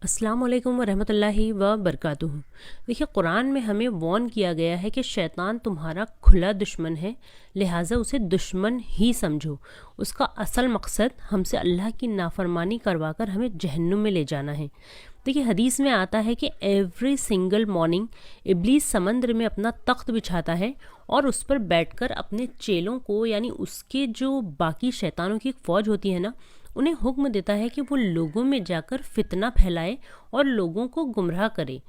अस्सलाम वालेकुम वरहमत अल्लाहि व बरकातुहू। देखिए, कुरान में हमें वॉर्न किया गया है कि शैतान तुम्हारा खुला दुश्मन है, लिहाजा उसे दुश्मन ही समझो। उसका असल मकसद हमसे अल्लाह की नाफरमानी करवा कर हमें जहन्नुम में ले जाना है। देखिए, हदीस में आता है कि एवरी सिंगल मॉर्निंग इब्लीस समंदर में अपना तख्त बिछाता है और उस पर बैठकर अपने चेलों को, यानी उसके जो बाकी शैतानों की एक फ़ौज होती है ना, उन्हें हुक्म देता है कि वो लोगों में जाकर फितना फैलाए और लोगों को गुमराह करे।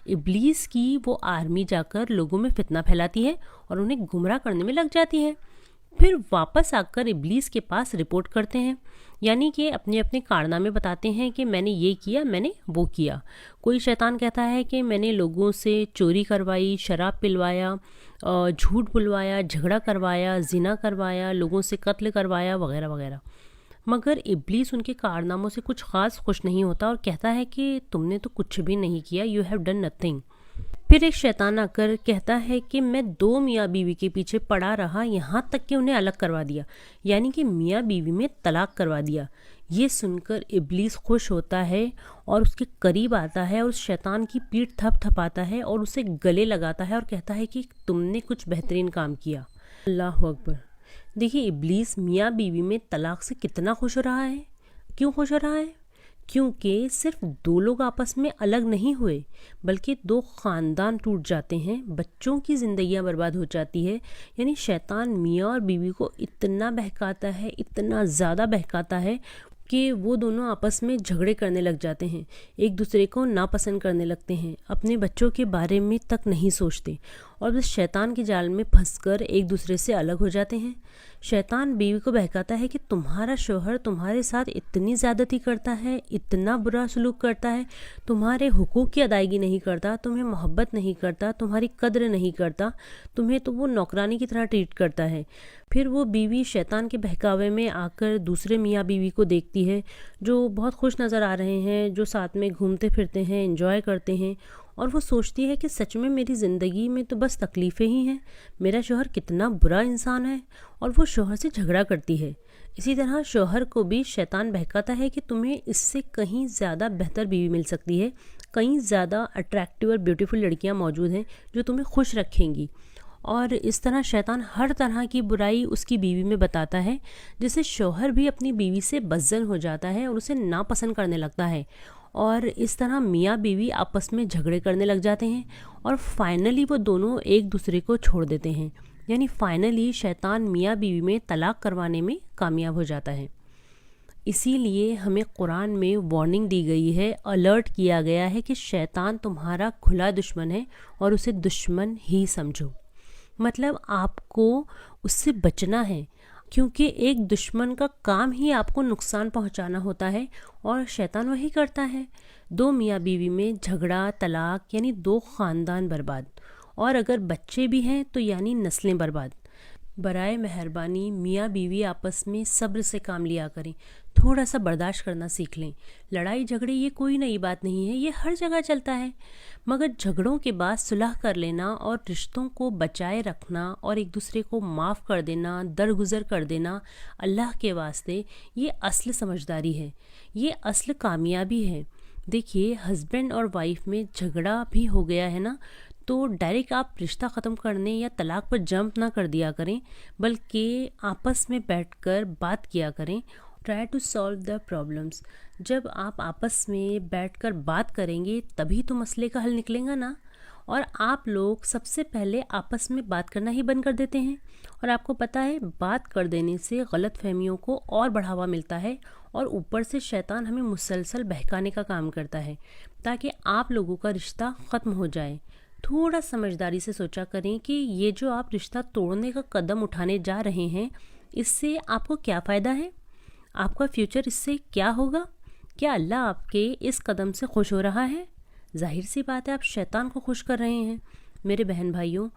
इब्लीस की वो आर्मी जाकर लोगों में फितना फैलाती है और उन्हें गुमराह करने में लग जाती है। फिर वापस आकर इब्लीस के पास रिपोर्ट करते हैं, यानी कि अपने अपने कारनामे बताते हैं कि मैंने ये किया, मैंने वो किया। कोई शैतान कहता है कि मैंने लोगों से चोरी करवाई, शराब पिलवाया, झूठ बुलवाया, झगड़ा करवाया, जिना करवाया, लोगों से कत्ल करवाया, वगैरह वगैरह। मगर इब्लीस उनके कारनामों से कुछ ख़ास खुश नहीं होता और कहता है कि तुमने तो कुछ भी नहीं किया, यू हैव डन नथिंग। फिर एक शैतान आकर कहता है कि मैं 2 मियाँ बीवी के पीछे पड़ा रहा, यहाँ तक कि उन्हें अलग करवा दिया, यानी कि मियाँ बीवी में तलाक करवा दिया। ये सुनकर इब्लीस खुश होता है और उसके करीब आता है और उस शैतान की पीठ थपथपाता है और उसे गले लगाता है और कहता है कि तुमने कुछ बेहतरीन काम किया। अल्लाह अकबर। देखिए, इब्लीस मियाँ बीवी में तलाक से कितना खुश हो रहा है। क्यों खुश हो रहा है? क्योंकि सिर्फ 2 लोग आपस में अलग नहीं हुए, बल्कि 2 ख़ानदान टूट जाते हैं, बच्चों की ज़िंदगियां बर्बाद हो जाती है। यानी शैतान मियाँ और बीवी को इतना बहकाता है, इतना ज़्यादा बहकाता है कि वो दोनों आपस में झगड़े करने लग जाते हैं, एक दूसरे को नापसंद करने लगते हैं, अपने बच्चों के बारे में तक नहीं सोचते और बस शैतान के जाल में फंसकर एक दूसरे से अलग हो जाते हैं। शैतान बीवी को बहकाता है कि तुम्हारा शौहर तुम्हारे साथ इतनी ज़्यादती करता है, इतना बुरा सलूक करता है, तुम्हारे हुकूक की अदायगी नहीं करता, तुम्हें मोहब्बत नहीं करता, तुम्हारी कद्र नहीं करता, तुम्हें तो वो नौकरानी की तरह ट्रीट करता है। फिर वो बीवी शैतान के बहकावे में आकर दूसरे मियाँ बीवी को देखती है जो बहुत खुश नज़र आ रहे हैं, जो साथ में घूमते फिरते हैं, एंजॉय करते हैं, और वो सोचती है कि सच में मेरी ज़िंदगी में तो बस तकलीफ़ें ही हैं, मेरा शौहर कितना बुरा इंसान है, और वो शौहर से झगड़ा करती है। इसी तरह शौहर को भी शैतान बहकाता है कि तुम्हें इससे कहीं ज़्यादा बेहतर बीवी मिल सकती है, कहीं ज़्यादा अट्रैक्टिव और ब्यूटीफुल लड़कियां मौजूद हैं जो तुम्हें खुश रखेंगी। और इस तरह शैतान हर तरह की बुराई उसकी बीवी में बताता है, जिससे शौहर भी अपनी बीवी से बज़्ज़ल हो जाता है और उसे नापसंद करने लगता है। और इस तरह मियाँ बीवी आपस में झगड़े करने लग जाते हैं और फाइनली वो दोनों एक दूसरे को छोड़ देते हैं, यानी फाइनली शैतान मियाँ बीवी में तलाक करवाने में कामयाब हो जाता है। इसीलिए हमें कुरान में वार्निंग दी गई है, अलर्ट किया गया है कि शैतान तुम्हारा खुला दुश्मन है और उसे दुश्मन ही समझो। मतलब आपको उससे बचना है, क्योंकि एक दुश्मन का काम ही आपको नुकसान पहुंचाना होता है और शैतान वही करता है। 2 मियाँ बीवी में झगड़ा, तलाक, यानी 2 ख़ानदान बर्बाद, और अगर बच्चे भी हैं तो यानी नस्लें बर्बाद। बराए मेहरबानी मियाँ बीवी आपस में सब्र से काम लिया करें, थोड़ा सा बर्दाश्त करना सीख लें। लड़ाई झगड़े ये कोई नई बात नहीं है, ये हर जगह चलता है, मगर झगड़ों के बाद सुलह कर लेना और रिश्तों को बचाए रखना और एक दूसरे को माफ़ कर देना, दरगुजर कर देना, अल्लाह के वास्ते ये असल समझदारी है, ये असल कामयाबी है। देखिए, हस्बैंड और वाइफ में झगड़ा भी हो गया है ना, तो डायरेक्ट आप रिश्ता ख़त्म करने या तलाक पर जंप ना कर दिया करें, बल्कि आपस में बैठकर बात किया करें। Try to solve the problems. जब आप आपस में बैठकर बात करेंगे तभी तो मसले का हल निकलेगा ना। और आप लोग सबसे पहले आपस में बात करना ही बंद कर देते हैं, और आपको पता है बात कर देने से गलत फहमियों को और बढ़ावा मिलता है, और ऊपर से शैतान हमें मुसलसल बहकाने का काम करता है ताकि आप लोगों का रिश्ता ख़त्म हो जाए। थोड़ा समझदारी से सोचा करें कि ये जो आप रिश्ता तोड़ने का कदम उठाने जा रहे हैं, इससे आपको क्या फ़ायदा है, आपका फ्यूचर इससे क्या होगा, क्या अल्लाह आपके इस कदम से खुश हो रहा है? जाहिर सी बात है आप शैतान को खुश कर रहे हैं। मेरे बहन भाइयों,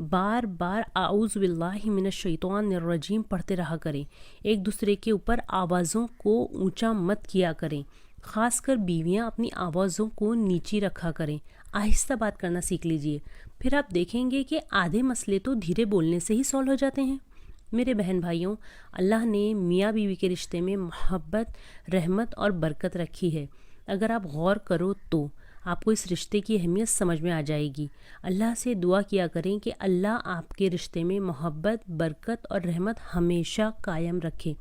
बार बार आऊज़ बिल्लाहि मिनश शैतानिर रजीम पढ़ते रहा करें, एक दूसरे के ऊपर आवाज़ों को ऊंचा मत किया करें, ख़ासकर बीवियां अपनी आवाज़ों को नीची रखा करें, आहिस्ता बात करना सीख लीजिए, फिर आप देखेंगे कि आधे मसले तो धीरे बोलने से ही सॉल्व हो जाते हैं। मेरे बहन भाइयों, अल्लाह ने मियाँ बीवी के रिश्ते में मोहब्बत, रहमत और बरकत रखी है। اگر آپ غور کرو تو آپ کو اس رشتے کی اہمیت سمجھ میں آ جائے گی۔ اللہ سے دعا کیا کریں کہ اللہ آپ کے رشتے میں محبت، برکت اور رحمت ہمیشہ قائم رکھے۔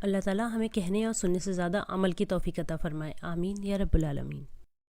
اللہ تعالیٰ ہمیں کہنے اور سننے سے زیادہ عمل کی توفیق عطا فرمائے۔ آمین یا رب العالمین۔